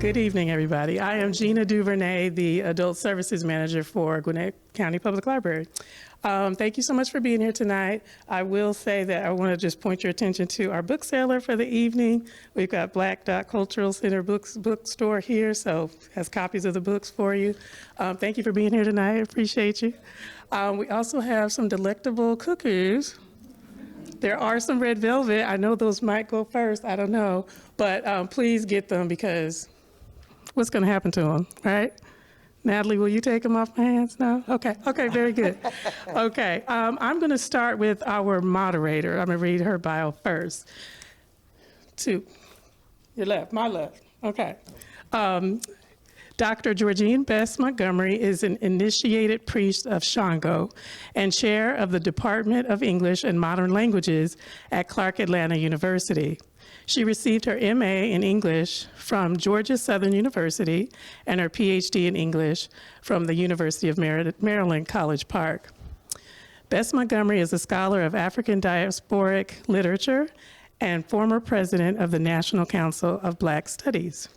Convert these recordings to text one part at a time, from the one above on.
Good evening, everybody. I am Gina Duvernay, the Adult Services Manager for Gwinnett County Public Library. Thank you so much for being here tonight. I will say that I want to just point your attention to our bookseller for the evening. We've got Black Dot Cultural Center bookstore here, so has copies of the books for you. Thank you for being here tonight. I appreciate you. We also have some delectable cookies. There are some red velvet. I know those might go first. I don't know. But please get them because what's going to happen to them, right? Natalie, will you take them off my hands now? Okay, very good. Okay, I'm going to start with our moderator. I'm going to read her bio first. To your left, my left. Okay. Dr. Georgine Bess Montgomery is an initiated priest of Shango and chair of the Department of English and Modern Languages at Clark Atlanta University. She received her MA in English from Georgia Southern University and her PhD in English from the University of Maryland, College Park. Bess Montgomery is a scholar of African diasporic literature and former president of the National Council of Black Studies.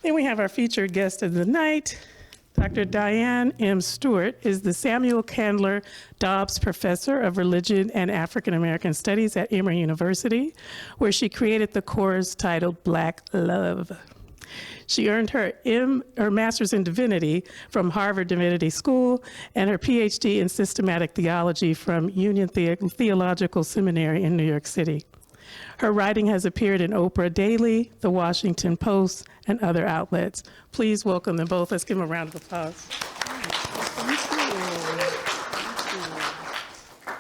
Then we have our featured guest of the night. Dr. Dianne M. Stewart is the Samuel Candler Dobbs Professor of Religion and African American Studies at Emory University, where she created the course titled Black Love. She earned her Master's in Divinity from Harvard Divinity School and her PhD in Systematic Theology from Union Theological Seminary in New York City. Her writing has appeared in Oprah Daily, The Washington Post, and other outlets. Please welcome them both. Let's give them a round of applause. Thank you.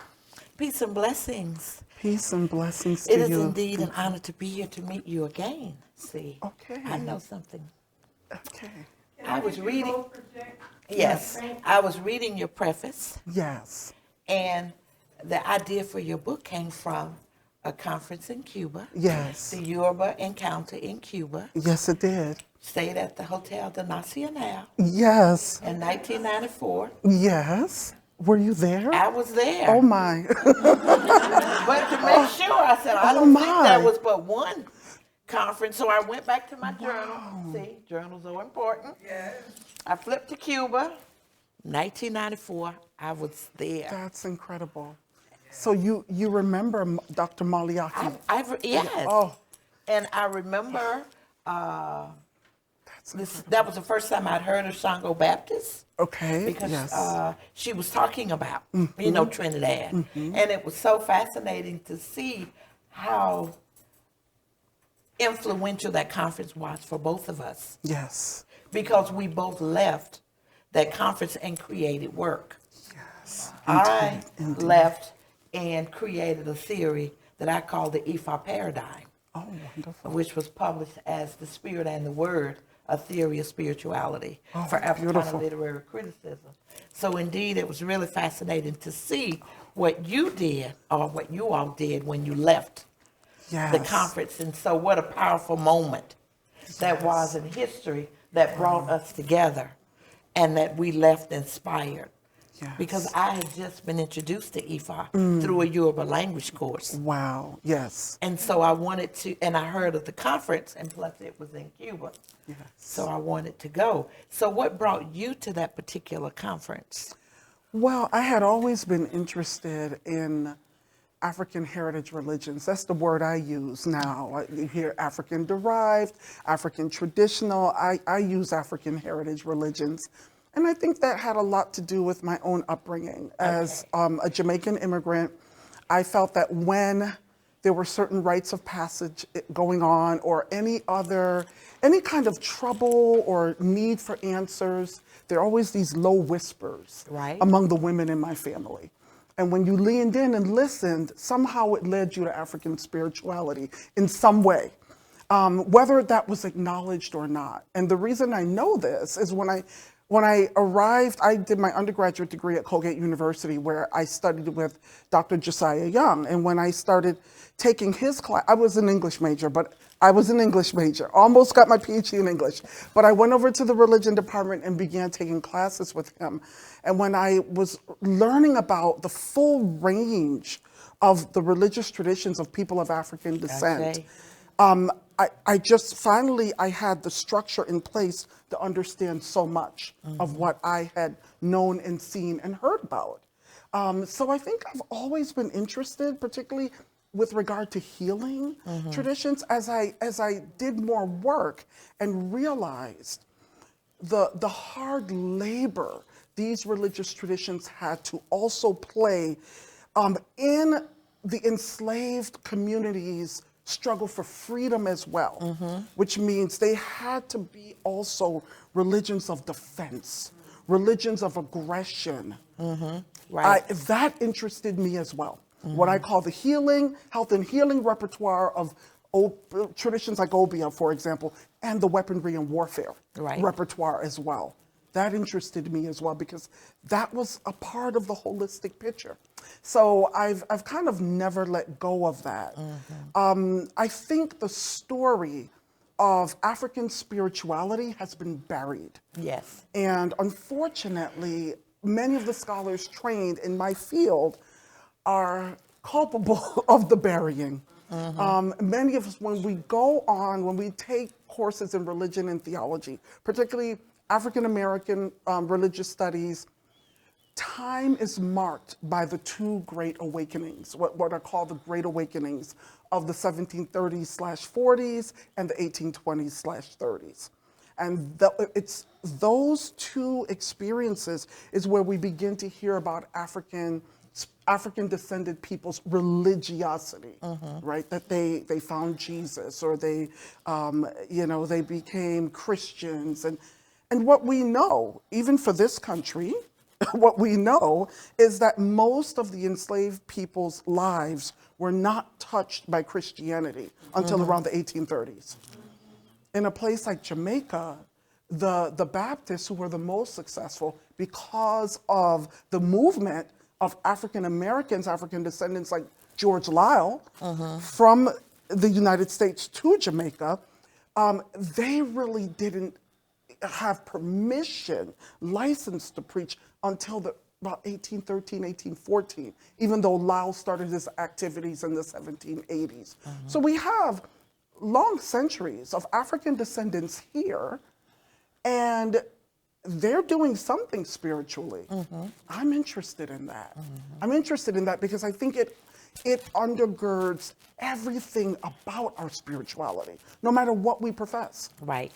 Peace and blessings. Peace and blessings to you. It is indeed an honor to be here to meet you again. See, Okay. I know something. Okay. I was reading. Yes, I was reading your preface, Yes. and the idea for your book came from a conference in Cuba. Yes. The Yoruba encounter in Cuba. Yes, it did. Stayed at the Hotel de Nacional Yes. in 1994. Yes. Were you there? I was there. Oh my. But to make sure, I said, I Oh, don't think my. that was but one conference. So I went back to my journal. See, journals are important. Yes. I flipped to Cuba. 1994, I was there. That's incredible. So you remember Dr. Maliaki? Yes. Oh, And I remember that was the first time I'd heard of Shango Baptist. okay. Because Yes. she was talking about, Trinidad. And it was so fascinating to see how influential that conference was for both of us. Yes. Because we both left that conference and created work. Yes. I Indeed. left and created a theory that I call the Ifa paradigm, Oh, wonderful. which was published as The Spirit and the Word, a theory of spirituality for Africana beautiful. literary criticism. So indeed, it was really fascinating to see what you did, or what you all did when you left Yes. the conference. And so what a powerful moment that was in history that brought us together and that we left inspired. Yes. Because I had just been introduced to Ifa through a Yoruba language course. Wow. Yes. And so I wanted to, and I heard of the conference, and plus it was in Cuba. Yes. So I wanted to go. So what brought you to that particular conference? Well, I had always been interested in African heritage religions. That's the word I use now. You hear African derived, African traditional. I use African heritage religions. And I think that had a lot to do with my own upbringing. As a Jamaican immigrant, I felt that when there were certain rites of passage going on, or any kind of trouble or need for answers, there are always these low whispers among the women in my family. And when you leaned in and listened, somehow it led you to African spirituality in some way, whether that was acknowledged or not. And the reason I know this is when I arrived, I did my undergraduate degree at Colgate University, where I studied with Dr. Josiah Young. And when I started taking his class, I was an English major, almost got my PhD in English. But I went over to the religion department and began taking classes with him. And when I was learning about the full range of the religious traditions of people of African descent, I just finally, I had the structure in place to understand so much of what I had known and seen and heard about. So I think I've always been interested, particularly with regard to healing traditions, as I did more work and realized the hard labor these religious traditions had to also play in the enslaved communities' struggle for freedom as well, which means they had to be also religions of defense, religions of aggression. Right. That interested me as well. What I call the health and healing repertoire of traditions like Obeah, for example, and the weaponry and warfare repertoire as well. That interested me as well because that was a part of the holistic picture. So I've kind of never let go of that. I think the story of African spirituality has been buried. Yes. And unfortunately, many of the scholars trained in my field are culpable of the burying. Many of us, when we take courses in religion and theology, particularly African American religious studies, time is marked by the two great awakenings, what are called the Great Awakenings of the 1730s/40s and the 1820s/30s. And it's those two experiences is where we begin to hear about African descended people's religiosity, right? That they found Jesus, or they became Christians. And what we know, even for this country, what we know is that most of the enslaved people's lives were not touched by Christianity until around the 1830s. In a place like Jamaica, the Baptists, who were the most successful because of the movement of African Americans, African descendants like George Liles, from the United States to Jamaica, they really didn't have permission, license to preach until about 1813, 1814, even though Liles started his activities in the 1780s. So we have long centuries of African descendants here, and they're doing something spiritually. I'm interested in that. I'm interested in that because I think it undergirds everything about our spirituality, no matter what we profess. Right.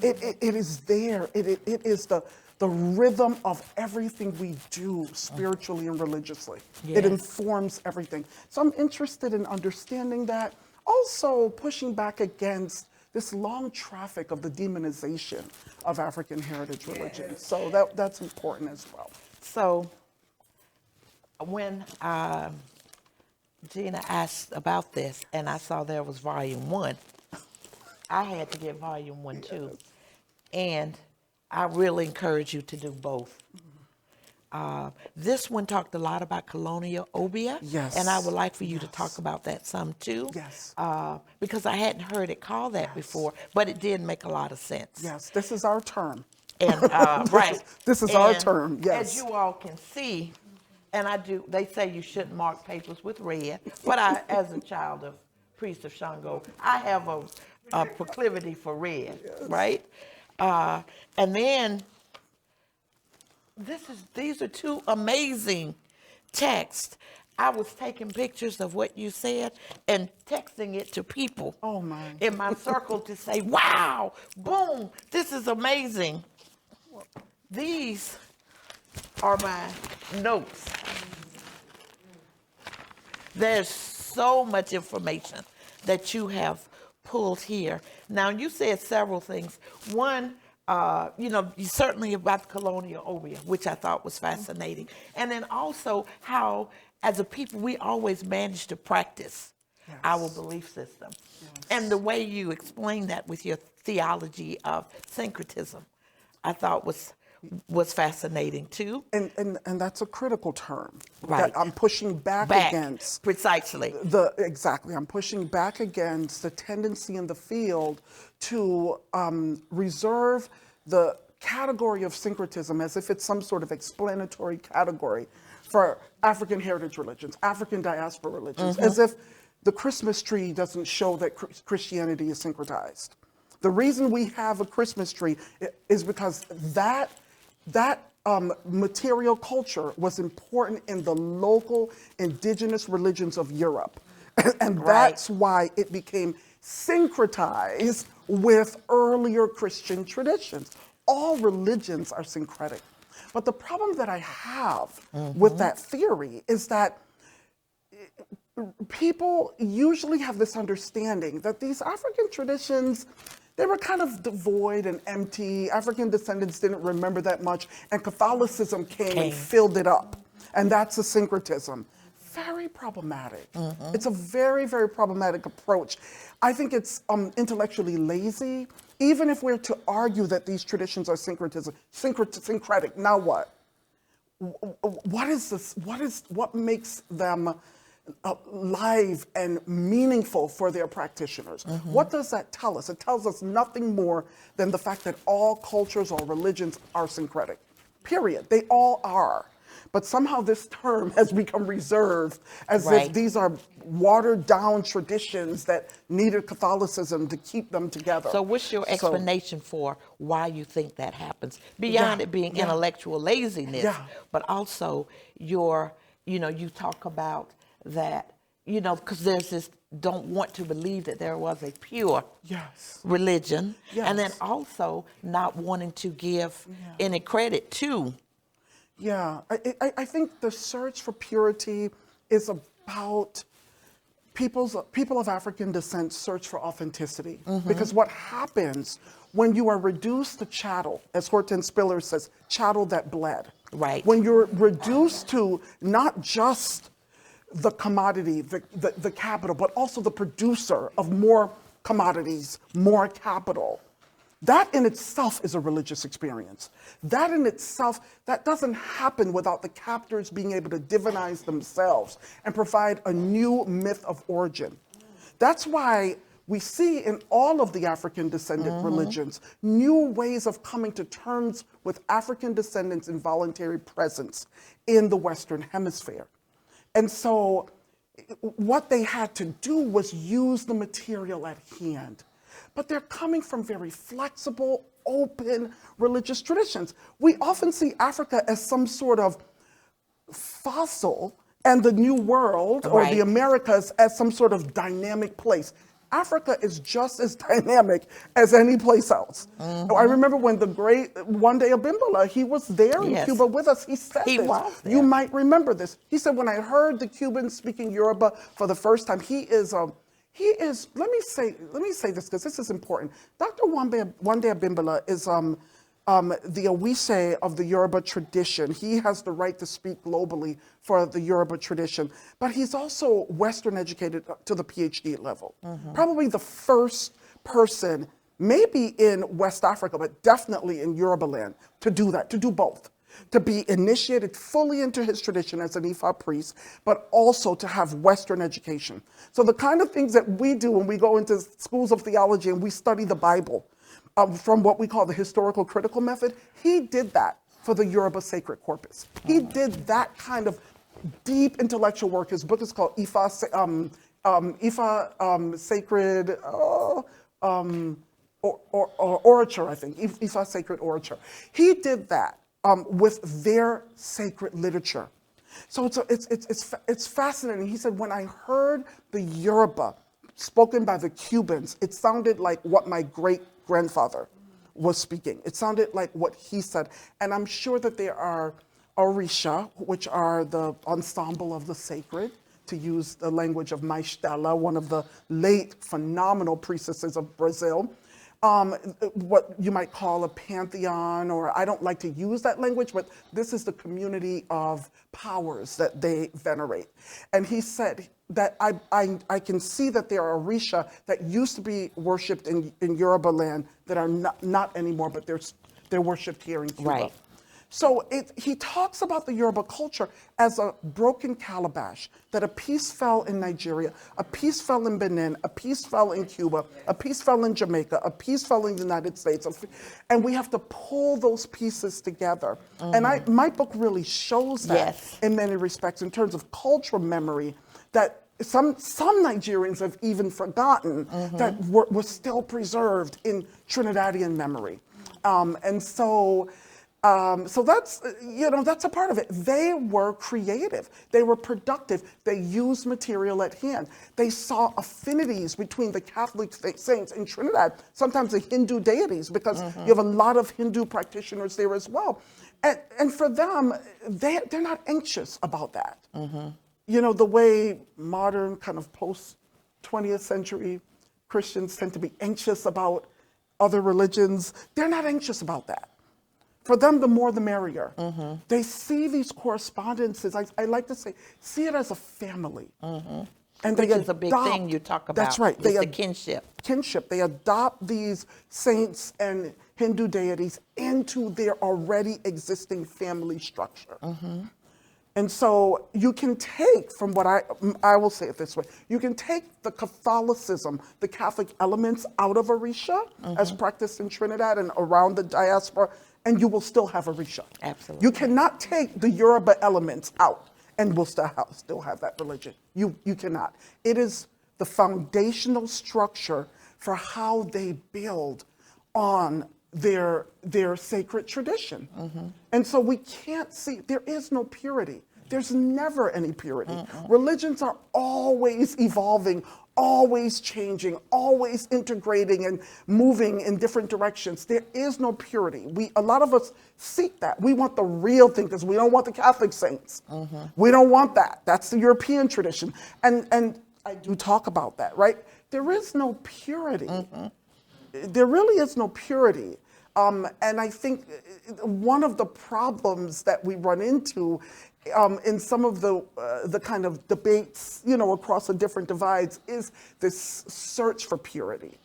It is there. It is the rhythm of everything we do spiritually and religiously. It informs everything. So I'm interested in understanding that. Also pushing back against this long traffic of the demonization of African heritage religions. So that's important as well. So when Gina asked about this and I saw there was volume 1, I had to get volume 1 too. And I really encourage you to do both. This one talked a lot about colonial obia. Yes. And I would like for you to talk about that some too. Yes. Because I hadn't heard it called that before, but it did make a lot of sense. Yes, this is our term. And right. This is our term, yes. As you all can see, and they say you shouldn't mark papers with red, but I, as a child of priest of Shango, I have a proclivity for red, right? And then these are two amazing texts. I was taking pictures of what you said and texting it to people in my circle to say, wow, boom, this is amazing. These are my notes. There's so much information that you have pulled here. Now, you said several things. One, certainly about colonial obia, which I thought was fascinating. And then also how, as a people, we always manage to practice our belief system. And the way you explain that with your theology of syncretism, I thought was fascinating too. And that's a critical term. Right. That I'm pushing back against. Precisely. Exactly. I'm pushing back against the tendency in the field to reserve the category of syncretism as if it's some sort of explanatory category for African heritage religions, African diaspora religions, as if the Christmas tree doesn't show that Christianity is syncretized. The reason we have a Christmas tree is because that material culture was important in the local indigenous religions of Europe. And that's why it became syncretized with earlier Christian traditions. All religions are syncretic. But the problem that I have with that theory is that people usually have this understanding that these African traditions, they were kind of devoid and empty. African descendants didn't remember that much, and Catholicism came and filled it up. And that's a syncretism. Very problematic. It's a very, very problematic approach. I think it's intellectually lazy. Even if we're to argue that these traditions are syncretic, now what? What is this? What makes them live and meaningful for their practitioners? What does that tell us? It tells us nothing more than the fact that all cultures or religions are syncretic. Period. They all are. But somehow this term has become reserved as if these are watered down traditions that needed Catholicism to keep them together. So what's your explanation for why you think that happens? Beyond it being intellectual laziness, but also you talk about that, because there's this don't want to believe that there was a pure religion, and then also not wanting to give any credit to. Yeah, I think the search for purity is about people of African descent search for authenticity. Because what happens when you are reduced to chattel, as Hortense Spiller says, chattel that bled. Right. When you're reduced to not just the commodity, the capital, but also the producer of more commodities, more capital. That in itself is a religious experience. That in itself, that doesn't happen without the captors being able to divinize themselves and provide a new myth of origin. That's why we see in all of the African descendant religions, new ways of coming to terms with African descendants' involuntary presence in the Western Hemisphere. And so what they had to do was use the material at hand. But they're coming from very flexible, open religious traditions. We often see Africa as some sort of fossil and the New World or the Americas as some sort of dynamic place. Africa is just as dynamic as any place else. I remember when the great Wande Abimbola, he was there in Cuba with us. He said this. You might remember this. He said, when I heard the Cubans speaking Yoruba for the first time, he is, let me say this because this is important. Dr. Wande Abimbola is the Orise of the Yoruba tradition. He has the right to speak globally for the Yoruba tradition, but he's also Western educated to the PhD level. Probably the first person, maybe in West Africa, but definitely in Yoruba land, to do that, to do both. To be initiated fully into his tradition as an Ifa priest, but also to have Western education. So the kind of things that we do when we go into schools of theology and we study the Bible from what we call the historical critical method, he did that for the Yoruba sacred corpus. He did that kind of deep intellectual work. His book is called Ifa Sacred Orature, I think, Ifa Sacred Orature. He did that. With their sacred literature. So it's fascinating. He said, when I heard the Yoruba spoken by the Cubans, it sounded like what my great-grandfather was speaking. It sounded like what he said. And I'm sure that there are Orisha, which are the ensemble of the sacred, to use the language of Maistela, one of the late phenomenal priestesses of Brazil. What you might call a pantheon, or I don't like to use that language, but this is the community of powers that they venerate. And he said that I can see that there are Orisha that used to be worshipped in Yoruba land that are not anymore, but they're worshipped here in Cuba. Right. So he talks about the Yoruba culture as a broken calabash, that a piece fell in Nigeria, a piece fell in Benin, a piece fell in Cuba, a piece fell in Jamaica, a piece fell in the United States, and we have to pull those pieces together. And my book really shows that in many respects in terms of cultural memory, that some Nigerians have even forgotten that was still preserved in Trinidadian memory. And so that's, that's a part of it. They were creative. They were productive. They used material at hand. They saw affinities between the Catholic saints in Trinidad, sometimes the Hindu deities, because you have a lot of Hindu practitioners there as well. And for them, they're not anxious about that. The way modern kind of post-20th century Christians tend to be anxious about other religions, they're not anxious about that. For them, the more the merrier. They see these correspondences, I like to say, see it as a family. And Which is a big thing you talk about. That's right. The kinship. Kinship. They adopt these saints and Hindu deities into their already existing family structure. And so you can take from what I will say it this way, you can take the Catholicism, the Catholic elements out of Orisha as practiced in Trinidad and around the diaspora, and you will still have Orisha. Absolutely. You cannot take the Yoruba elements out and we'll still have that religion. You cannot. It is the foundational structure for how they build on their sacred tradition. And so we can't see, there is no purity. There's never any purity. Religions are always evolving, always changing, always integrating and moving in different directions. There is no purity. A lot of us seek that. We want the real thing because we don't want the Catholic saints. We don't want that. That's the European tradition. And I do talk about that, right? There is no purity. There really is no purity. And I think one of the problems that we run into in some of the kind of debates, across the different divides is this search for purity.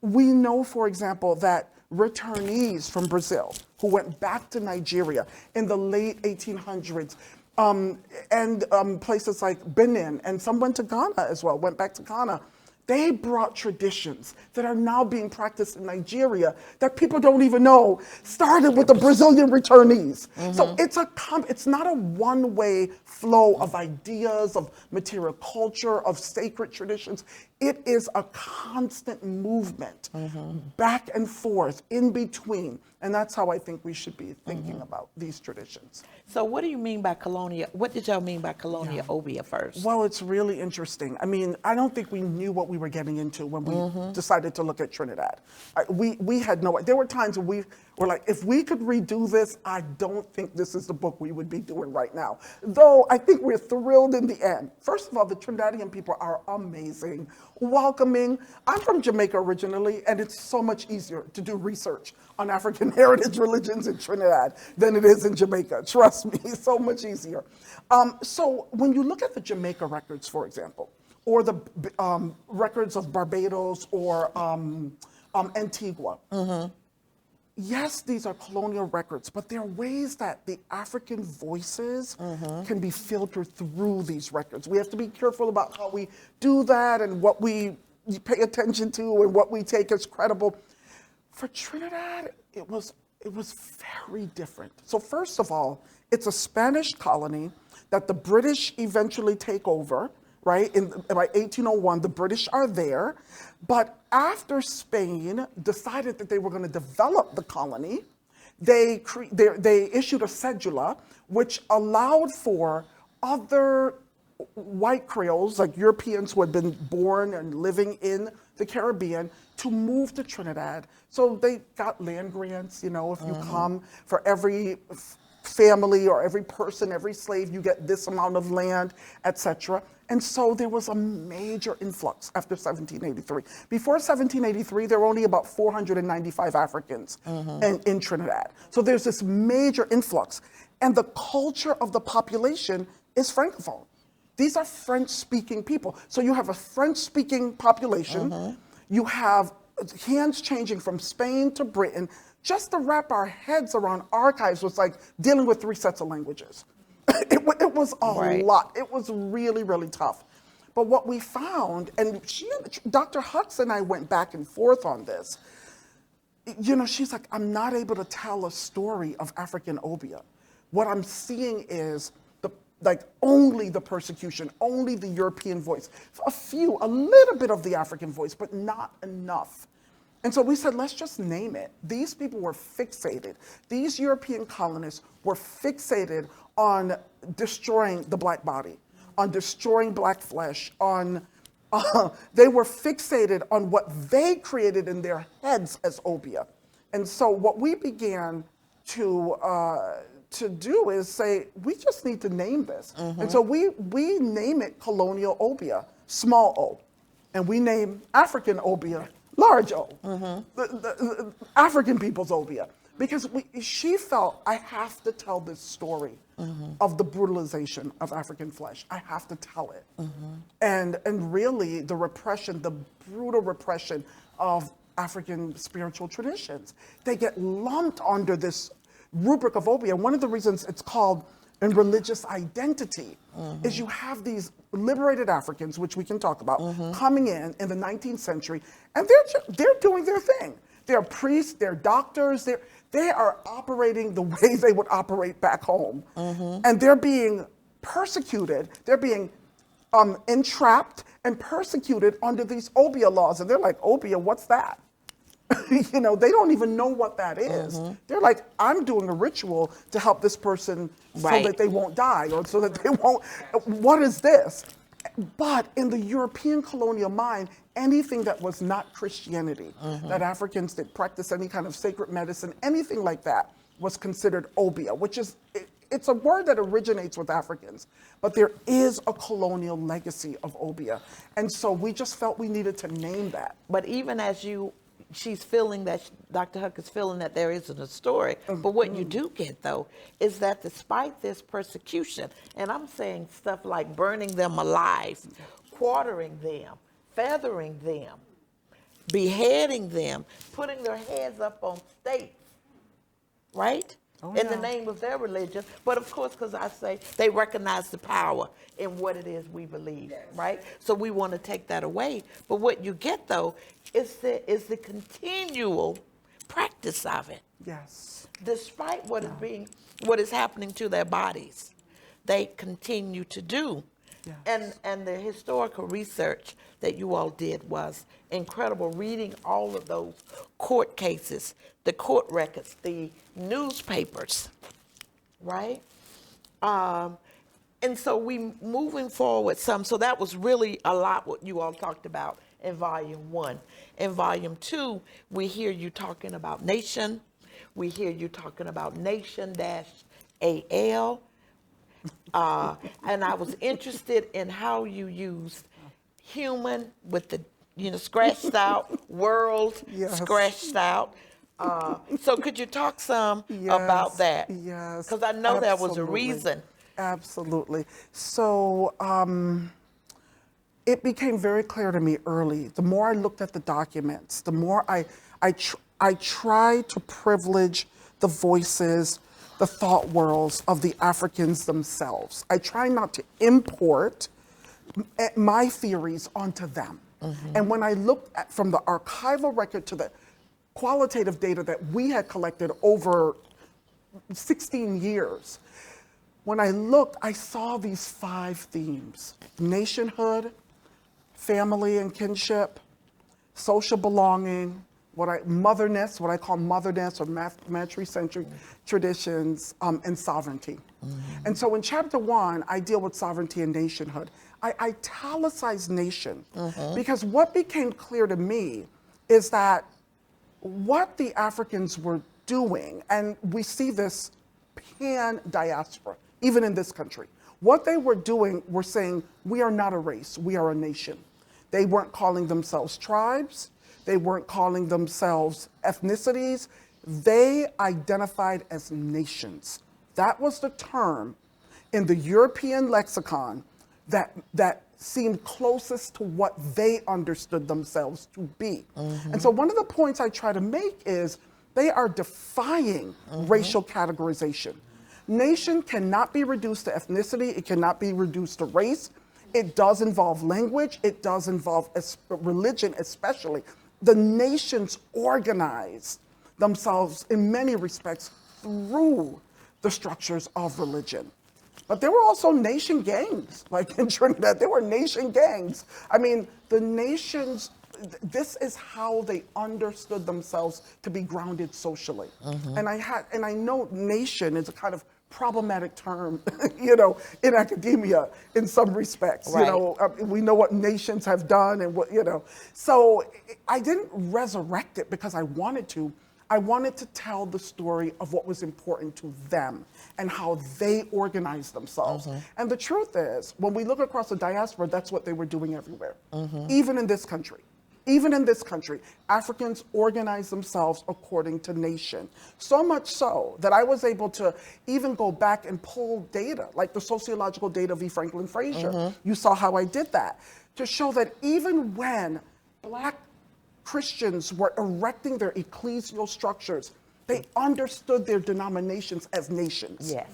We know, for example, that returnees from Brazil who went back to Nigeria in the late 1800s and places like Benin, and some went to Ghana as well, went back to Ghana. They brought traditions that are now being practiced in Nigeria that people don't even know started with the Brazilian returnees. So it's not a one-way flow of ideas, of material culture, of sacred traditions. It is a constant movement back and forth, in between. And that's how I think we should be thinking about these traditions. So what do you mean by colonial? What did y'all mean by colonial obia first? Well, it's really interesting. I mean, I don't think we knew what we were getting into when we decided to look at Trinidad. We had no idea. There were times when we were like, if we could redo this, I don't think this is the book we would be doing right now. Though I think we're thrilled in the end. First of all, the Trinidadian people are amazing, welcoming. I'm from Jamaica originally, and it's so much easier to do research on African heritage religions in Trinidad than it is in Jamaica. Trust me, so much easier. So when you look at the Jamaica records, for example, or the records of Barbados or Antigua, yes, these are colonial records, but there are ways that the African voices can be filtered through these records. We have to be careful about how we do that and what we pay attention to and what we take as credible. For Trinidad, it was very different. So first of all, it's a Spanish colony that the British eventually take over, right? By 1801, the British are there. But after Spain decided that they were going to develop the colony, they issued a cedula which allowed for other white Creoles, like Europeans who had been born and living in the Caribbean, to move to Trinidad. So they got land grants, if you come, for every family or every person, every slave, you get this amount of land, etc. And so there was a major influx after 1783. Before 1783, there were only about 495 Africans in Trinidad. So there's this major influx. And the culture of the population is Francophone. These are French-speaking people. So you have a French-speaking population. You have hands changing from Spain to Britain. Just to wrap our heads around archives was like dealing with 3 sets of languages. It was a lot. It was really, really tough. But what we found, and Dr. Hux and I went back and forth on this, she's like, I'm not able to tell a story of African obia. What I'm seeing is like only the persecution, only the European voice, a little bit of the African voice, but not enough. And so we said, let's just name it. These people were fixated. These European colonists were fixated on destroying the black body, on destroying black flesh, they were fixated on what they created in their heads as obia. And so what we began to do is say, we just need to name this. And so we name it Colonial Obeah, small o. And we name African Obeah, large O, the African people's Obeah. Because she felt, I have to tell this story of the brutalization of African flesh. I have to tell it. And really the repression, the brutal repression of African spiritual traditions. They get lumped under this rubric of Obeah. One of the reasons it's called in religious identity is you have these liberated Africans, which we can talk about, coming in the 19th century, and they're doing their thing. They're priests, they're doctors, they are operating the way they would operate back home. And they're being persecuted, they're being entrapped and persecuted under these Obeah laws. And they're like, Obeah, what's that? You know, they don't even know what that is. They're like, I'm doing a ritual to help this person so that they won't die, or so that they won't, what is this? But in the European colonial mind, anything that was not Christianity, that Africans did practice any kind of sacred medicine, anything like that was considered Obeah, which is, it's a word that originates with Africans, but there is a colonial legacy of Obeah. And so we just felt we needed to name that. But even as she's feeling that, Dr. Huck is feeling that there isn't a story. But what you do get, though, is that despite this persecution, and I'm saying stuff like burning them alive, quartering them, feathering them, beheading them, putting their heads up on stakes, right? In the name of their religion. But of course, because I say they recognize the power in what it is we believe, right? So we want to take that away. But what you get, though, is the continual practice of it. Yes. Despite what is happening to their bodies, they continue to do. Yes. And the historical research that you all did was incredible, reading all of those court cases, the court records, the newspapers, right? And so we moving forward some, so that was really a lot what you all talked about in volume 1. In volume 2, we hear you talking about nation, we hear you talking about nation-AL, and I was interested in how you used human with the, scratched out, world scratched out. So could you talk some about that? Yes. Because I know there was a reason. Absolutely. So it became very clear to me early. The more I looked at the documents, the more I tried to privilege the voices, the thought worlds of the Africans themselves. I try not to import my theories onto them. And when I looked at from the archival record to the qualitative data that we had collected over 16 years, when I looked, I saw these 5 themes: nationhood, family and kinship, social belonging, motherness, what I call motherness or matricentric traditions, and sovereignty. And so in chapter 1, I deal with sovereignty and nationhood. I italicize nation because what became clear to me is that what the Africans were doing, and we see this pan-diaspora, even in this country, what they were doing were saying, we are not a race, we are a nation. They weren't calling themselves tribes, they weren't calling themselves ethnicities, they identified as nations. That was the term in the European lexicon that seemed closest to what they understood themselves to be. And so one of the points I try to make is they are defying racial categorization. Nation cannot be reduced to ethnicity, it cannot be reduced to race. It does involve language, it does involve religion especially. The nations organize themselves in many respects through the structures of religion. But there were also nation gangs, like in Trinidad, there were nation gangs. I mean, the nations, this is how they understood themselves to be grounded socially. And I know nation is a kind of problematic term, you know, in academia in some respects. Right. You know, we know what nations have done and what, you know. So I didn't resurrect it because I wanted to. I wanted to tell the story of what was important to them and how they organized themselves. And the truth is, when we look across the diaspora, that's what they were doing everywhere, even in this country. Even in this country, Africans organize themselves according to nation. So much so that I was able to even go back and pull data, like the sociological data of E. Franklin Frazier. You saw how I did that, to show that even when Black Christians were erecting their ecclesial structures, they understood their denominations as nations. Yes.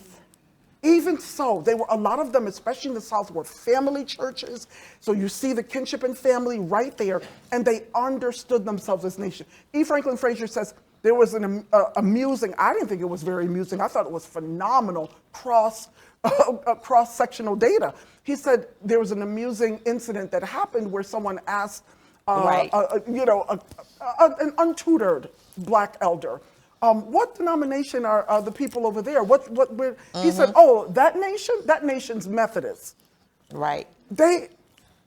Even so, they were, a lot of them, especially in the South, were family churches. So you see the kinship and family right there, and they understood themselves as nation. E. Franklin Frazier says there was an amusing, I didn't think it was very amusing, I thought it was phenomenal, cross-sectional data. He said there was an amusing incident that happened where someone asked, you know, an untutored Black elder, what denomination are the people over there? He said, oh, that nation's Methodist. Right. They,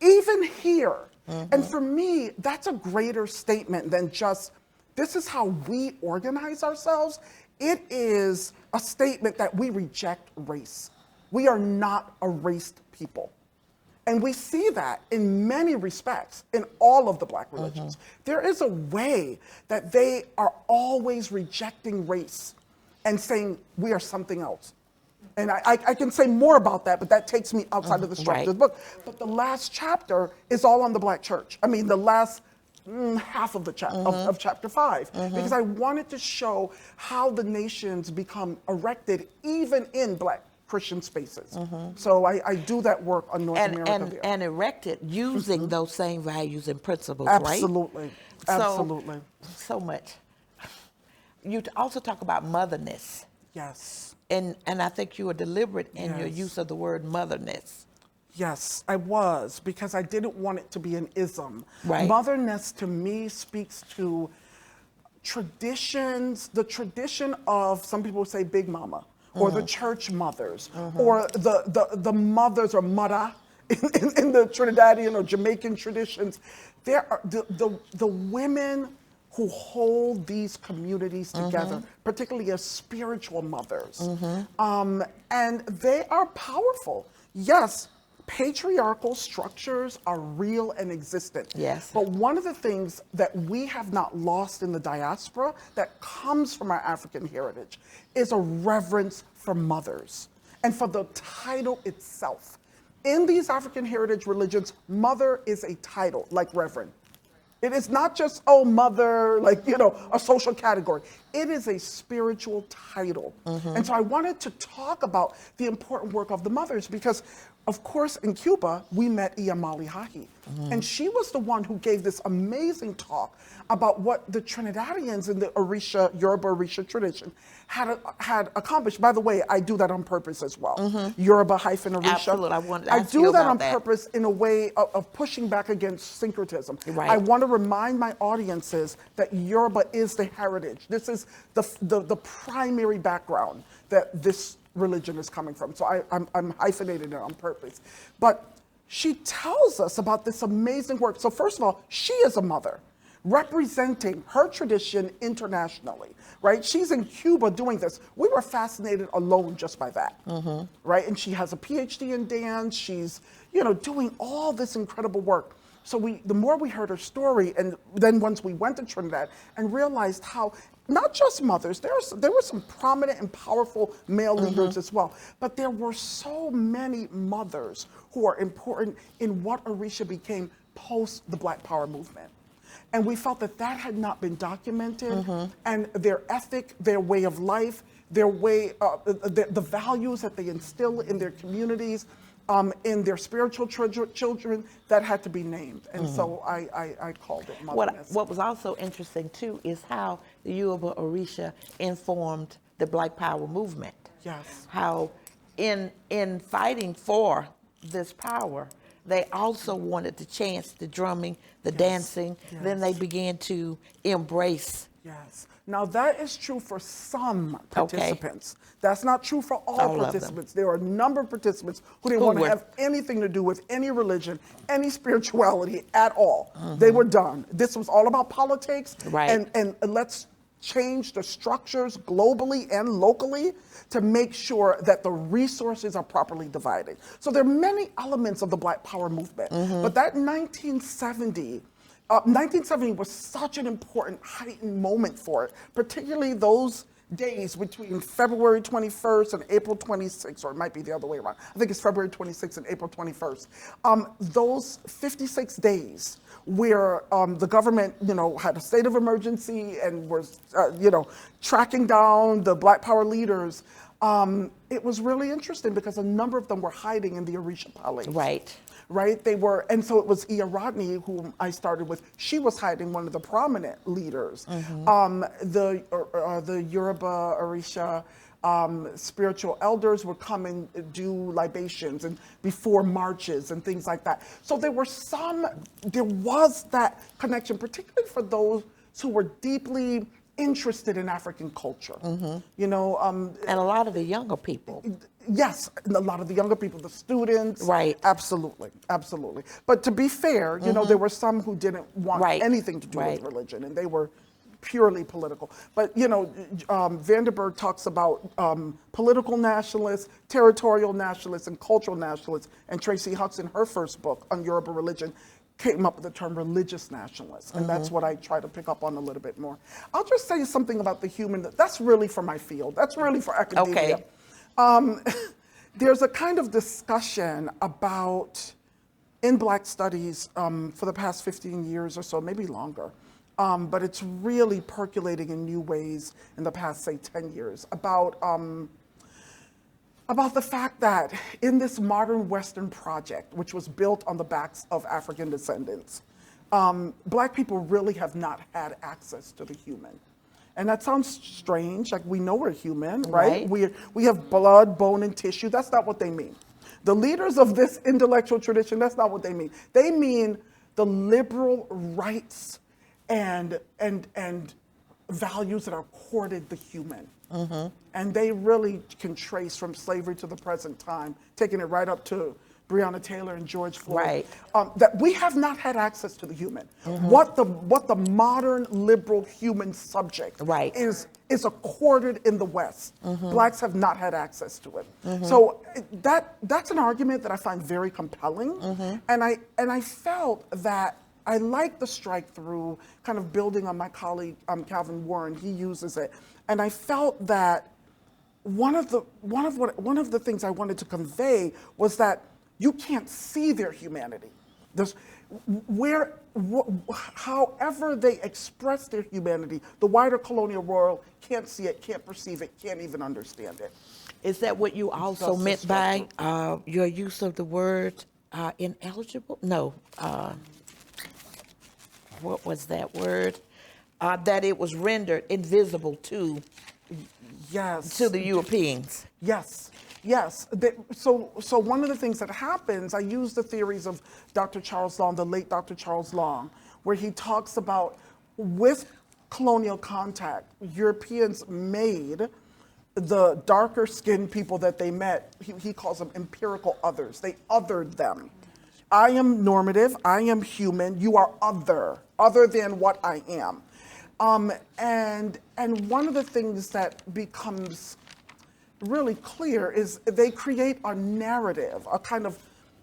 even here, and for me, that's a greater statement than just, this is how we organize ourselves. It is a statement that we reject race. We are not a raced people. And we see that in many respects in all of the Black religions. There is a way that they are always rejecting race and saying we are something else. And I can say more about that, but that takes me outside of the structure of the book. But the last chapter is all on the Black church. I mean, the last half of the of chapter 5, because I wanted to show how the nations become erected even in Black Christian spaces. So I do that work on North America there. And erected using those same values and principles, Absolutely. right? Absolutely. So much. You also talk about motherness. Yes. And I think you were deliberate in your Yes. use of the word motherness. Yes, I was, because I didn't want it to be an ism. Right. Motherness to me speaks to traditions, the tradition of, some people say Big Mama, or the church mothers, or the mothers or mother in the Trinidadian or Jamaican traditions. There are the women who hold these communities together, particularly as spiritual mothers. And they are powerful. Yes, patriarchal structures are real and existent. Yes. But one of the things that we have not lost in the diaspora that comes from our African heritage is a reverence for mothers and for the title itself. In these African heritage religions, mother is a title, like reverend. It is not just, oh, mother, like, you know, a social category. It is a spiritual title. And so I wanted to talk about the important work of the mothers because, of course, in Cuba, we met Iyamali Hahi. And she was the one who gave this amazing talk about what the Trinidadians in the Orisha, Yoruba-Orisa tradition had accomplished. By the way, I do that on purpose as well. Yoruba-Orisha. Absolutely. I wanted to ask you do that about on that. purpose in a way of pushing back against syncretism. Right. I want to remind my audiences that Yoruba is the heritage. This is the primary background that this religion is coming from. So I'm hyphenating it on purpose. But she tells us about this amazing work. So first of all, she is a mother representing her tradition internationally, right? She's in Cuba doing this. We were fascinated alone just by that, right? And she has a PhD in dance. She's, you know, doing all this incredible work. So the more we heard her story, and then once we went to Trinidad and realized how not just mothers, there were some prominent and powerful male leaders as well, but there were so many mothers who are important in what Orisha became post the Black Power movement. And we felt that that had not been documented, and their ethic, their way of life, their way, the values that they instill in their communities, in their spiritual children, that had to be named. And so I called it motherness. What was also interesting too is how the Yoruba-Orisa informed the Black Power movement. Yes. How in fighting for this power, they also wanted the chants, the drumming, the dancing. Then they began to embrace. Yes. Now that is true for some Okay. participants. That's not true for all All of them. participants. There are a number of participants who didn't Who want to were- have anything to do with any religion, any spirituality at all. They were done. This was all about politics. Right. And let's change the structures globally and locally to make sure that the resources are properly divided. So there are many elements of the Black Power movement. But that 1970 was such an important heightened moment for it, particularly those days between February 21st and April 26th, or it might be the other way around. I think it's February 26th and April 21st. Those 56 days where the government, had a state of emergency and was, tracking down the Black Power leaders. It was really interesting because a number of them were hiding in the Orisha Palace. Right, they were, and so it was Iya Rodney, whom I started with. She was hiding, one of the prominent leaders. The Yoruba-Orisa spiritual elders would come and do libations and before marches and things like that. So there was that connection, particularly for those who were deeply interested in African culture. And a lot of the younger people. Yes, and a lot of the younger people, the students. Right. Absolutely, absolutely. But to be fair, there were some who didn't want anything to do with religion, and they were purely political. But, Vanderberg talks about political nationalists, territorial nationalists, and cultural nationalists. And Tracy Hudson, her first book on Yoruba religion, came up with the term religious nationalists, and that's what I try to pick up on a little bit more. I'll just say something about the human, that's really for my field, that's really for academia. Okay. There's a kind of discussion about, in Black studies for the past 15 years or so, maybe longer, but it's really percolating in new ways in the past, say, 10 years, about the fact that in this modern Western project, which was built on the backs of African descendants, Black people really have not had access to the human. And that sounds strange, like we know we're human, right? We have blood, bone, and tissue. That's not what they mean. The leaders of this intellectual tradition, that's not what they mean. They mean the liberal rights and values that are accorded the human. And they really can trace from slavery to the present time, taking it right up to Breonna Taylor and George Floyd, that we have not had access to the human. What the modern liberal human subject is accorded in the West. Blacks have not had access to it. So that's an argument that I find very compelling, and I felt that I like the strike through, kind of building on my colleague Calvin Warren. He uses it, and I felt that one of the things I wanted to convey was that you can't see their humanity. However they express their humanity, the wider colonial world can't see it, can't perceive it, can't even understand it. Is that what you also meant by your use of the word ineligible? No. What was that word? That it was rendered invisible to the Europeans. Yes. So one of the things that happens, I use the theories of Dr. Charles Long, the late Dr. Charles Long, where he talks about with colonial contact, Europeans made the darker skinned people that they met, he calls them empirical others. They othered them. I am normative, I am human, you are other than what I am. And one of the things that becomes really clear is they create a narrative,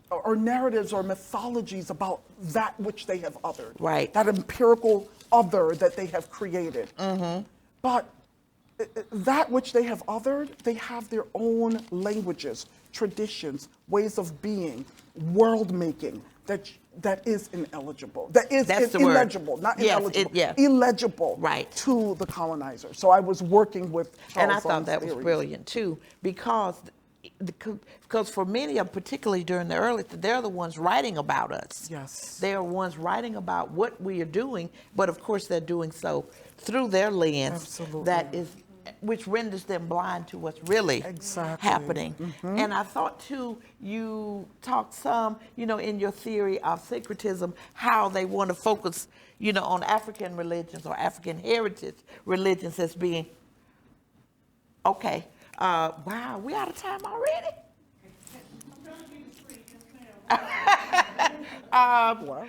or narratives or mythologies about that which they have othered. That empirical other that they have created. But that which they have othered, they have their own languages, traditions, ways of being, world making that is ineligible. That's illegible, not ineligible. Illegible to the colonizer. So I was working with Charles And I thought that theories. was brilliant too, because for many of them, particularly during the early, they're the ones writing about us. Yes. They are ones writing about what we are doing, but of course they're doing so through their lens. Absolutely. That is which renders them blind to what's really Exactly. happening. And I thought too, you talked some, in your theory of syncretism, how they want to focus, on African religions or African heritage religions as being, okay, wow, we out of time already? Wow.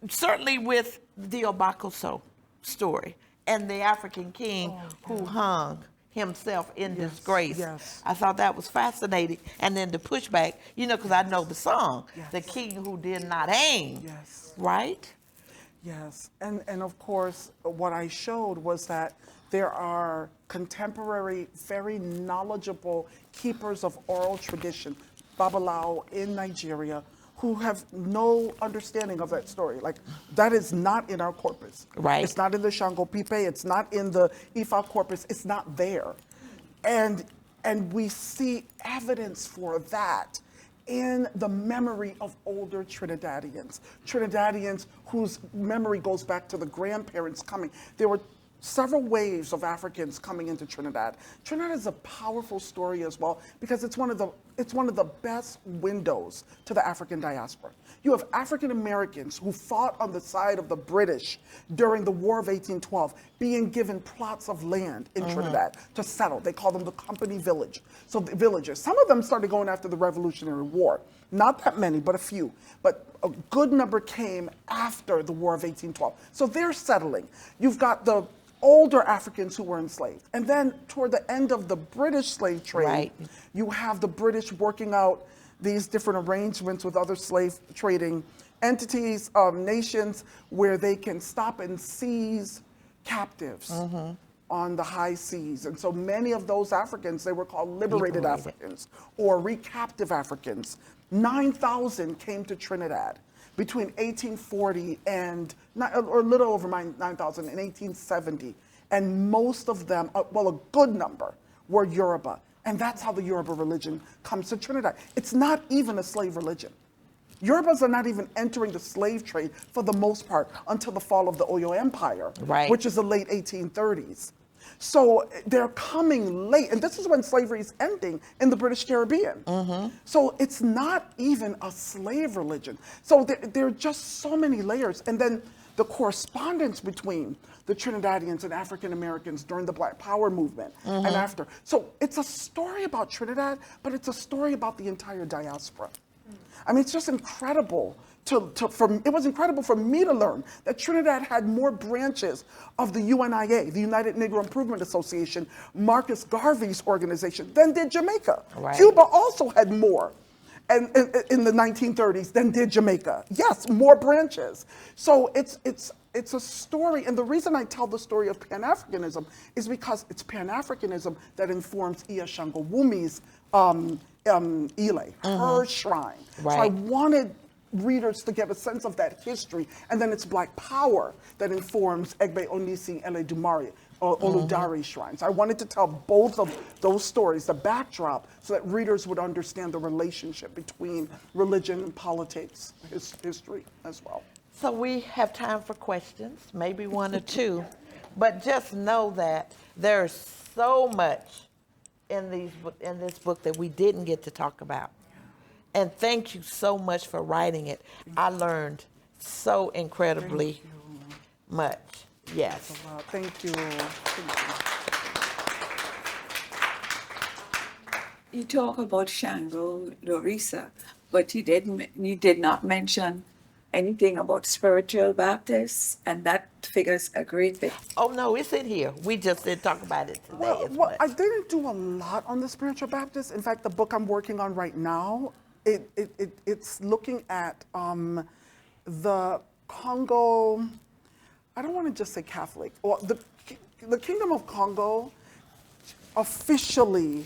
Certainly with the Obakoso story and the African king who hung himself in disgrace. yes. I thought that was fascinating. And then the pushback, because I know the song, Yes. the king who did not hang, Yes. right? Yes, and of course, what I showed was that there are contemporary, very knowledgeable keepers of oral tradition, Babalawo in Nigeria, who have no understanding of that story. Like, that is not in our corpus. Right. It's not in the Shango Pipe, it's not in the Ifa corpus, it's not there. And we see evidence for that in the memory of older Trinidadians whose memory goes back to the grandparents coming. There were several waves of Africans coming into Trinidad. Trinidad is a powerful story as well because it's one of the best windows to the African diaspora. You have African Americans who fought on the side of the British during the War of 1812 being given plots of land in Trinidad to settle. They call them the company village. So the villagers, some of them started going after the Revolutionary War. Not that many, but a few. But a good number came after the War of 1812. So they're settling. You've got the older Africans who were enslaved. And then toward the end of the British slave trade, Right. you have the British working out these different arrangements with other slave trading entities, nations, where they can stop and seize captives on the high seas. And so many of those Africans, they were called liberated. Africans or recaptive Africans. 9,000 came to Trinidad between 1840 and, or a little over 9,000 in 1870. And most of them, well, a good number, were Yoruba. And that's how the Yoruba religion comes to Trinidad. It's not even a slave religion. Yorubas are not even entering the slave trade for the most part until the fall of the Oyo Empire, Right. which is the late 1830s. So they're coming late, and this is when slavery is ending in the British Caribbean. So it's not even a slave religion. So there are just so many layers. And then the correspondence between the Trinidadians and African Americans during the Black Power movement and after. So it's a story about Trinidad, but it's a story about the entire diaspora. I mean, it's just incredible. It was incredible for me to learn that Trinidad had more branches of the UNIA, the United Negro Improvement Association, Marcus Garvey's organization, than did Jamaica. Right. Cuba also had more and in the 1930s than did Jamaica. Yes, more branches. So it's a story, and the reason I tell the story of Pan-Africanism is because it's Pan-Africanism that informs Iya Shangowumi's Ile, her shrine. Right. So I wanted readers to get a sense of that history, and then it's Black Power that informs Egbe Onisi Ele Dumari, or Oludare shrines. I wanted to tell both of those stories, the backdrop, so that readers would understand the relationship between religion and politics, history as well. So we have time for questions, maybe one or two, but just know that there's so much in this book that we didn't get to talk about. And thank you so much for writing it. I learned so incredibly much. Yes. Thank you. You talk about Shango Orisa, but you did not mention anything about spiritual Baptists, and that figures a great bit. Oh no, it's in here. We just didn't talk about it today. Well, as much. I didn't do a lot on the spiritual Baptists. In fact, the book I'm working on right now, it's looking at the Congo. I don't want to just say Catholic. Well, the Kingdom of Congo officially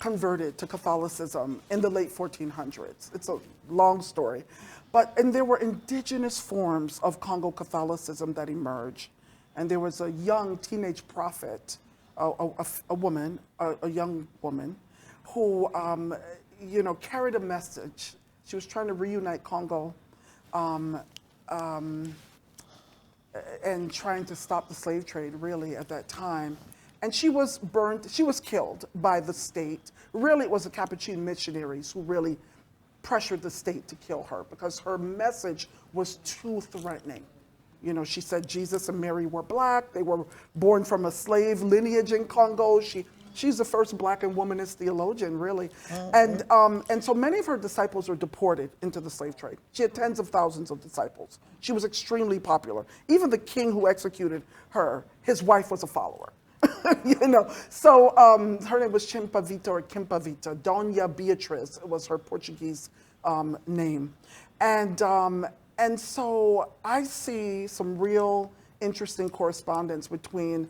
converted to Catholicism in the late 1400s. It's a long story. And there were indigenous forms of Congo Catholicism that emerged. And there was a young teenage prophet, a woman, a young woman, who carried a message. She was trying to reunite Congo and trying to stop the slave trade, really, at that time. And she was burned, she was killed by the state. Really, it was the Capuchin missionaries who really pressured the state to kill her because her message was too threatening. You know, she said Jesus and Mary were black. They were born from a slave lineage in Congo. She's the first black and womanist theologian, really. And so many of her disciples were deported into the slave trade. She had tens of thousands of disciples. She was extremely popular. Even the king who executed her, his wife was a follower. You know, so her name was Chimpavita or Kimpavita. Dona Beatriz was her Portuguese name. And so I see some real interesting correspondence between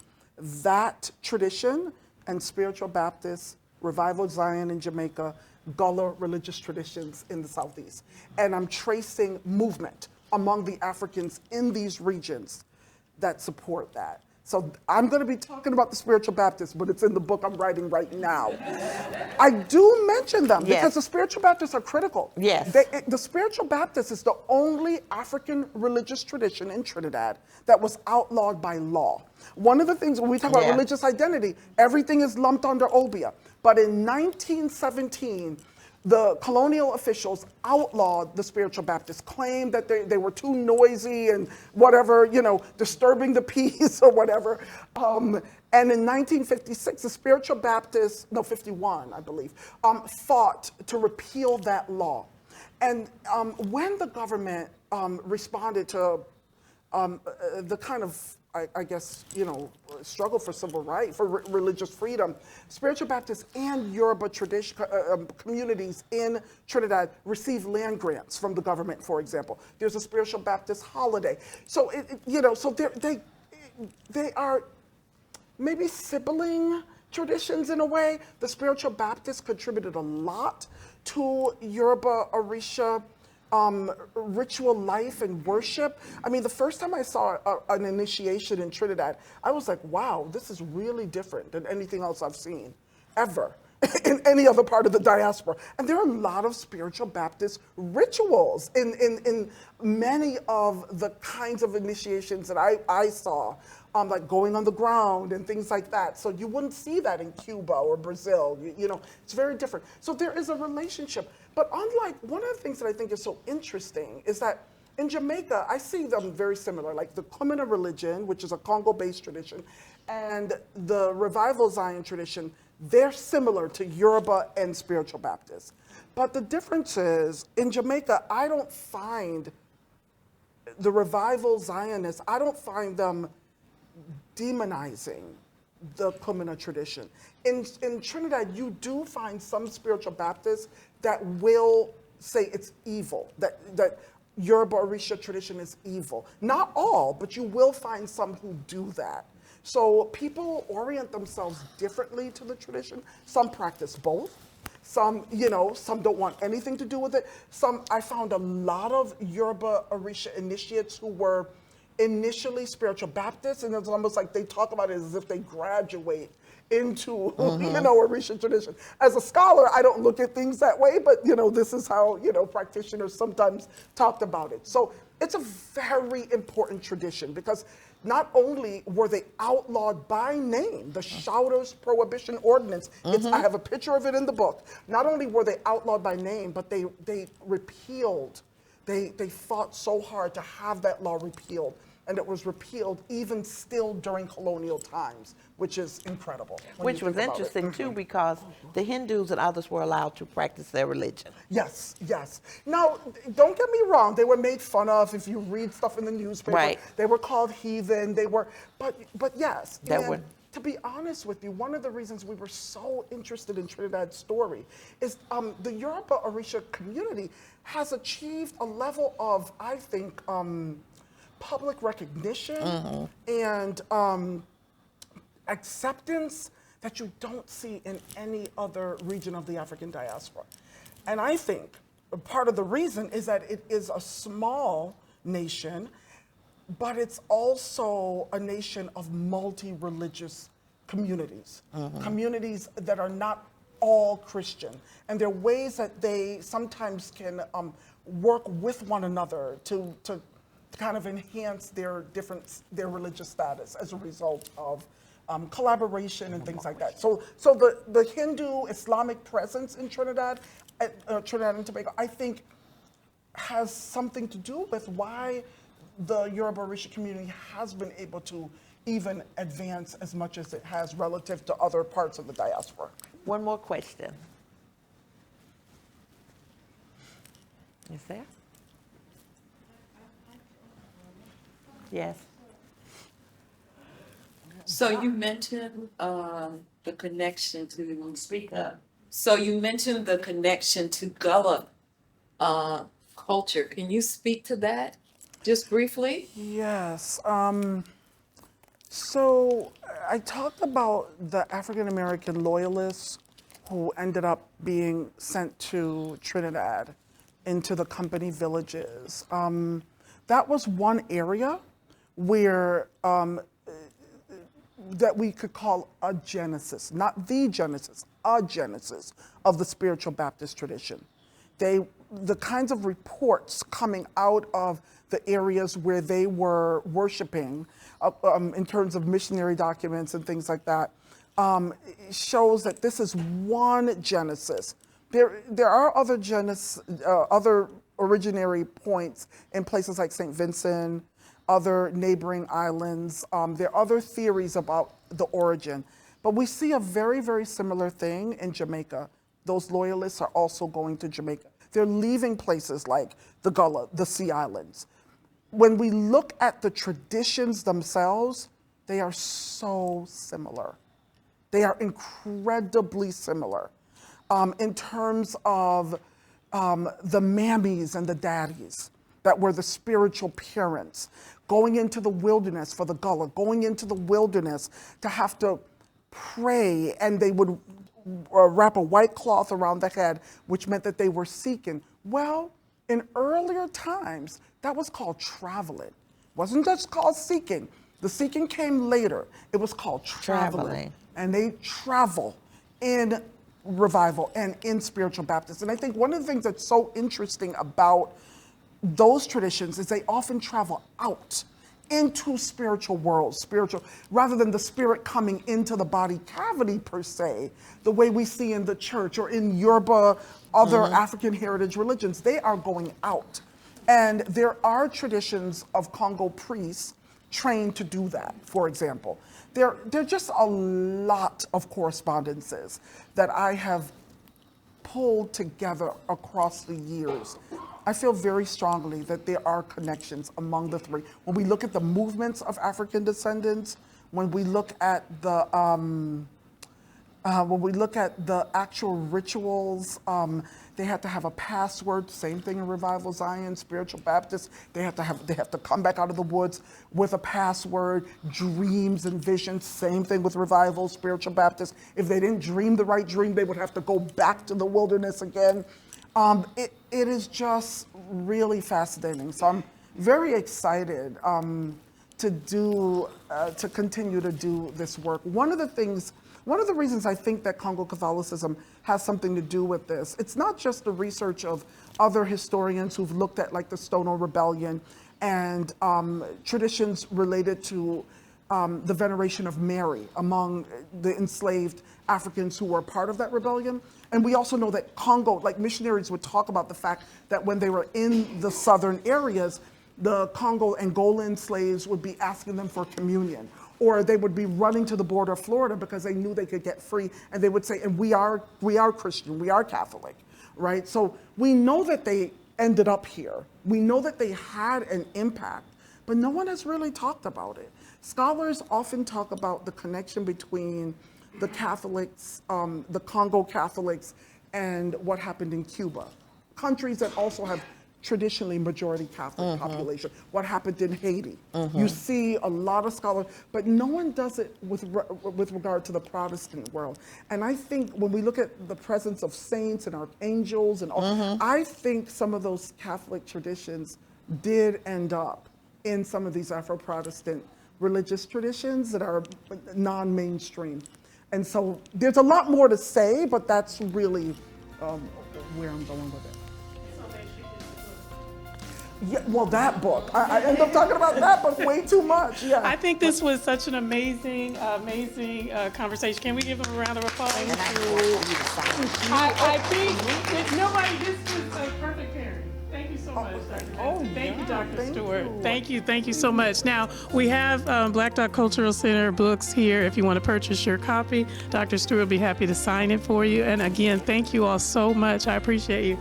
that tradition and spiritual Baptist, Revival Zion in Jamaica, Gullah religious traditions in the Southeast. And I'm tracing movement among the Africans in these regions that support that. So I'm going to be talking about the spiritual Baptists, but it's in the book I'm writing right now. I do mention them because the spiritual Baptists are critical. Yes. The spiritual Baptist is the only African religious tradition in Trinidad that was outlawed by law. One of the things when we talk about religious identity, everything is lumped under obia. But in 1917, the colonial officials outlawed the spiritual Baptists, claimed that they were too noisy and whatever, you know, disturbing the peace or whatever. And in 1956, the spiritual Baptists, no, 51, I believe, fought to repeal that law. And when the government responded to the kind of, I guess, you know, struggle for civil rights, for religious freedom, spiritual Baptists and Yoruba tradition communities in Trinidad receive land grants from the government, for example. There's a spiritual Baptist holiday. So, you know, so they are maybe sibling traditions in a way. The spiritual Baptists contributed a lot to Yoruba-Orisa ritual life and worship. I mean, the first time I saw an initiation in Trinidad, I was like, wow, this is really different than anything else I've seen ever in any other part of the diaspora. And there are a lot of spiritual Baptist rituals in many of the kinds of initiations that I saw, like going on the ground and things like that. So you wouldn't see that in Cuba or Brazil. You know, it's very different. So there is a relationship. But unlike, one of the things that I think is so interesting is that in Jamaica, I see them very similar, like the Kumina religion, which is a Congo-based tradition, and the Revival Zion tradition, they're similar to Yoruba and spiritual Baptists. But the difference is, in Jamaica, I don't find the Revival Zionists, I don't find them demonizing the Kumina tradition. In Trinidad, you do find some spiritual Baptists that will say it's evil, that Yoruba-Orisa tradition is evil. Not all, but you will find some who do that. So people orient themselves differently to the tradition. Some practice both. Some, you know, some don't want anything to do with it. Some, I found a lot of Yoruba-Orisa initiates who were initially spiritual Baptists, and it's almost like they talk about it as if they graduate into, you know, Orisha tradition. As a scholar, I don't look at things that way, but, you know, this is how, you know, practitioners sometimes talked about it. So it's a very important tradition because not only were they outlawed by name, the Shouters Prohibition Ordinance, I have a picture of it in the book. Not only were they outlawed by name, but they repealed, they fought so hard to have that law repealed. And it was repealed even still during colonial times, which is incredible. Which was interesting too, because the Hindus and others were allowed to practice their religion. Yes, yes. Now, don't get me wrong, they were made fun of if you read stuff in the newspaper. Right. They were called heathen, they were, but yes. That would. To be honest with you, one of the reasons we were so interested in Trinidad's story is the Yoruba-Orisa community has achieved a level of, I think, public recognition and acceptance that you don't see in any other region of the African diaspora. And I think part of the reason is that it is a small nation, but it's also a nation of multi-religious communities, communities that are not all Christian. And there are ways that they sometimes can work with one another to kind of enhance their religious status as a result of collaboration and things like that. So the Hindu Islamic presence in Trinidad, Trinidad and Tobago, I think has something to do with why the Yoruba-Orisa community has been able to even advance as much as it has relative to other parts of the diaspora. One more question. Is there? Yes. So you mentioned the connection to speak up. So you mentioned the connection to Gullah culture. Can you speak to that just briefly? Yes. So I talked about the African American loyalists who ended up being sent to Trinidad into the company villages. That was one area where that we could call a genesis, not the genesis, a genesis of the spiritual Baptist tradition. The kinds of reports coming out of the areas where they were worshiping, in terms of missionary documents and things like that, shows that this is one genesis. There are other originary points in places like St. Vincent, other neighboring islands. There are other theories about the origin. But we see a very, very similar thing in Jamaica. Those loyalists are also going to Jamaica. They're leaving places like the Gullah, the Sea Islands. When we look at the traditions themselves, they are so similar. They are incredibly similar in terms of the mammies and the daddies that were the spiritual parents, going into the wilderness for the Gullah, going into the wilderness to have to pray, and they would wrap a white cloth around the head, which meant that they were seeking. Well, in earlier times, that was called traveling. It wasn't just called seeking. The seeking came later. It was called traveling. And they travel in revival and in spiritual Baptists. And I think one of the things that's so interesting about those traditions is they often travel out into spiritual worlds, rather than the spirit coming into the body cavity per se, the way we see in the church or in Yoruba, other African heritage religions. They are going out. And there are traditions of Congo priests trained to do that, for example. There are just a lot of correspondences that I have pulled together across the years. I feel very strongly that there are connections among the three. When we look at the movements of African descendants, when we look at the actual rituals, they had to have a password. Same thing in Revival Zion, Spiritual Baptists. They have to come back out of the woods with a password. Dreams and visions. Same thing with Revival, Spiritual Baptists. If they didn't dream the right dream, they would have to go back to the wilderness again. It is just really fascinating. So I'm very excited to continue to do this work. One of the reasons I think that Congo Catholicism has something to do with this, it's not just the research of other historians who've looked at like the Stono Rebellion and traditions related to the veneration of Mary among the enslaved Africans who were part of that rebellion. And we also know that Congo, like missionaries would talk about the fact that when they were in the southern areas, the Congo Angolan slaves would be asking them for communion, or they would be running to the border of Florida because they knew they could get free, and they would say, and we are Christian, we are Catholic, right? So we know that they ended up here. We know that they had an impact, but no one has really talked about it. Scholars often talk about the connection between the Catholics, the Congo Catholics, and what happened in Cuba. Countries that also have traditionally majority Catholic population. What happened in Haiti. You see a lot of scholars, but no one does it with regard to the Protestant world. And I think when we look at the presence of saints and archangels and all, I think some of those Catholic traditions did end up in some of these Afro-Protestant religious traditions that are non-mainstream. And so there's a lot more to say, but that's really where I'm going with it. Yeah, well, that book. I end up talking about that book way too much. Yeah. I think this was such an amazing conversation. Can we give them a round of applause? I think that nobody, this was a perfect pairing. Thank you so much, Dr. Thank you, Dr. Stewart. Thank you so much. Now, we have Black Dog Cultural Center books here if you want to purchase your copy. Dr. Stewart will be happy to sign it for you. And again, thank you all so much. I appreciate you.